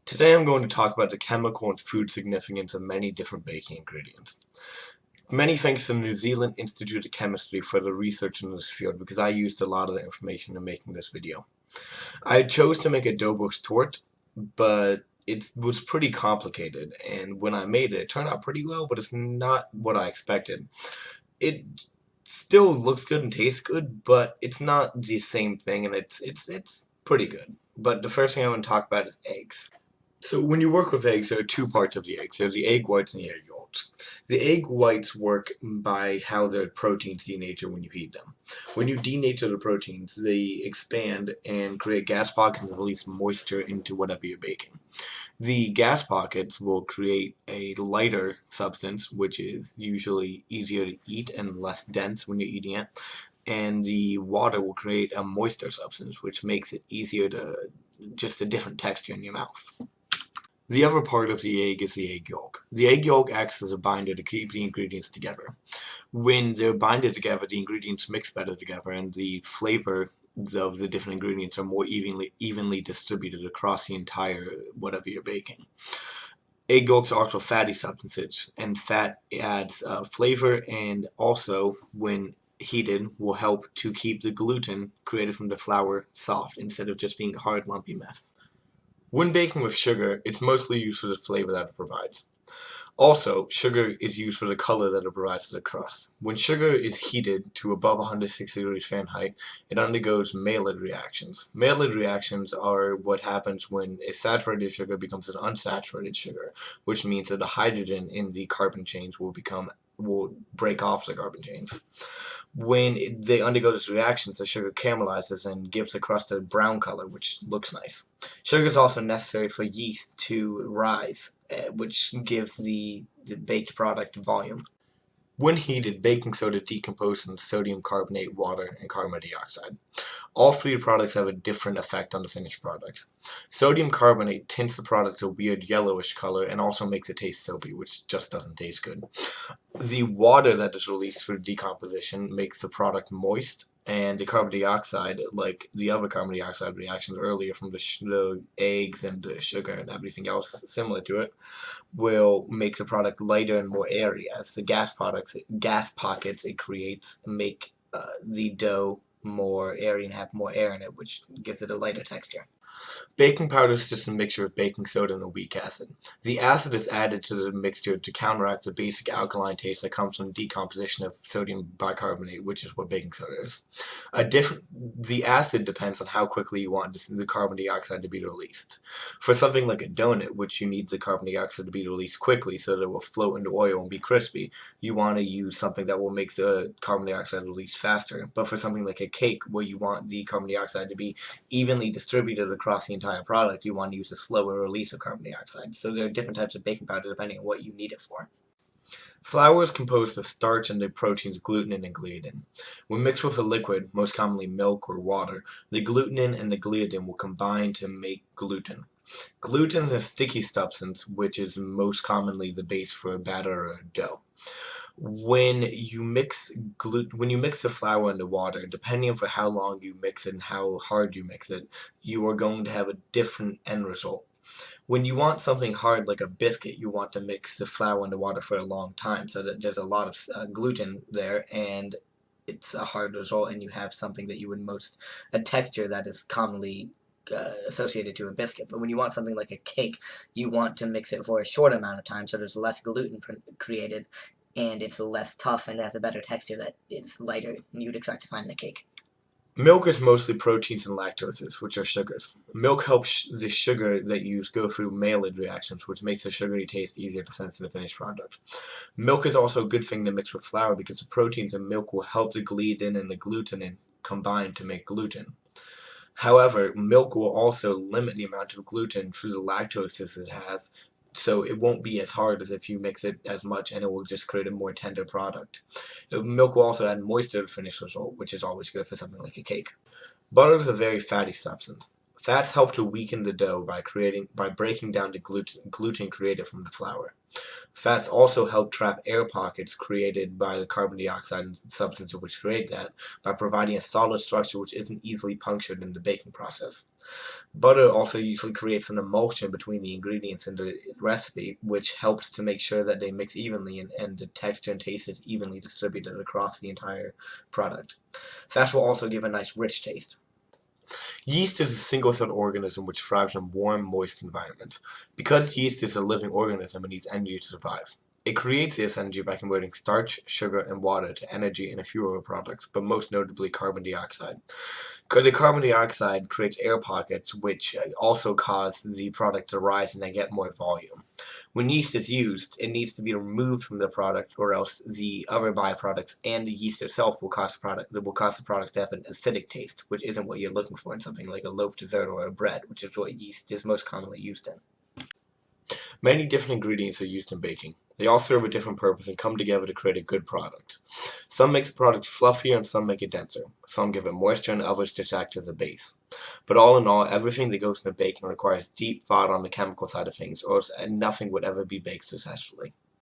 Today I'm going to talk about the chemical and food significance of many different baking ingredients. Many thanks to the New Zealand Institute of Chemistry for the research in this field because I used a lot of the information in making this video. I chose to make a dough boast torte, but it was pretty complicated, and when I made it, it turned out pretty well, but it's not what I expected. It still looks good and tastes good, but it's not the same thing, and it's pretty good. But the first thing I want to talk about is eggs. So when you work with eggs, there are two parts of the eggs. There's the egg whites and the egg yolks. The egg whites work by how the proteins denature when you heat them. When you denature the proteins, they expand and create gas pockets and release moisture into whatever you're baking. The gas pockets will create a lighter substance, which is usually easier to eat and less dense when you're eating it. And the water will create a moister substance, which makes it easier to just a different texture in your mouth. The other part of the egg is the egg yolk. The egg yolk acts as a binder to keep the ingredients together. When they're binded together, the ingredients mix better together and the flavor of the different ingredients are more evenly distributed across the entire whatever you're baking. Egg yolks are also fatty substances, and fat adds flavor, and also when heated will help to keep the gluten created from the flour soft instead of just being a hard lumpy mess. When baking with sugar, it's mostly used for the flavor that it provides. Also, sugar is used for the color that it provides to the crust. When sugar is heated to above 160 degrees Fahrenheit, it undergoes Maillard reactions. Maillard reactions are what happens when a saturated sugar becomes an unsaturated sugar, which means that the hydrogen in the carbon chains will break off the carbon chains. When they undergo these reactions, the sugar caramelizes and gives the crust a brown color, which looks nice. Sugar is also necessary for yeast to rise, which gives the baked product volume. When heated, baking soda decomposes into sodium carbonate, water, and carbon dioxide. All three products have a different effect on the finished product. Sodium carbonate tints the product a weird yellowish color and also makes it taste soapy, which just doesn't taste good. The water that is released through decomposition makes the product moist, and the carbon dioxide, like the other carbon dioxide reactions earlier from the eggs and the sugar and everything else similar to it, will make the product lighter and more airy, as the gas pockets it creates make the dough more airy and have more air in it, which gives it a lighter texture. Baking powder is just a mixture of baking soda and a weak acid. The acid is added to the mixture to counteract the basic alkaline taste that comes from decomposition of sodium bicarbonate, which is what baking soda is. The acid depends on how quickly you want the carbon dioxide to be released. For something like a donut, which you need the carbon dioxide to be released quickly so that it will float into oil and be crispy, you want to use something that will make the carbon dioxide release faster. But for something like a cake, where you want the carbon dioxide to be evenly distributed across the entire product, you want to use a slower release of carbon dioxide. So there are different types of baking powder depending on what you need it for. Flour is composed of starch and the proteins glutenin and gliadin. When mixed with a liquid, most commonly milk or water, the glutenin and the gliadin will combine to make gluten. Gluten is a sticky substance which is most commonly the base for a batter or a dough. When you mix the flour and the water, depending on for how long you mix it and how hard you mix it, you are going to have a different end result. When you want something hard like a biscuit, you want to mix the flour and the water for a long time so that there's a lot of gluten there and it's a hard result, and you have something that you would a texture that is commonly associated to a biscuit. But when you want something like a cake, you want to mix it for a short amount of time so there's less gluten created and it's less tough and has a better texture that is lighter than you'd expect to find in a cake. Milk is mostly proteins and lactoses, which are sugars. Milk helps the sugar that you use go through Maillard reactions, which makes the sugary taste easier to sense in the finished product. Milk is also a good thing to mix with flour because the proteins in milk will help the gliadin and the glutenin combine to make gluten. However, milk will also limit the amount of gluten through the lactoses it has, so it won't be as hard as if you mix it as much, and it will just create a more tender product. Milk will also add moisture to the finished result, which is always good for something like a cake. Butter is a very fatty substance. Fats help to weaken the dough by breaking down the gluten created from the flour. Fats also help trap air pockets created by the carbon dioxide substance which create that by providing a solid structure which isn't easily punctured in the baking process. Butter also usually creates an emulsion between the ingredients in the recipe, which helps to make sure that they mix evenly and the texture and taste is evenly distributed across the entire product. Fats will also give a nice rich taste. Yeast is a single-celled organism which thrives in warm, moist environments. Because yeast is a living organism, it needs energy to survive. It creates this energy by converting starch, sugar, and water to energy in a few other products, but most notably carbon dioxide. The carbon dioxide creates air pockets, which also cause the product to rise and then get more volume. When yeast is used, it needs to be removed from the product, or else the other byproducts and the yeast itself will cause the product to have an acidic taste, which isn't what you're looking for in something like a loaf dessert or a bread, which is what yeast is most commonly used in. Many different ingredients are used in baking. They all serve a different purpose and come together to create a good product. Some make the product fluffier and some make it denser. Some give it moisture and others just act as a base. But all in all, everything that goes into baking requires deep thought on the chemical side of things, or else nothing would ever be baked successfully.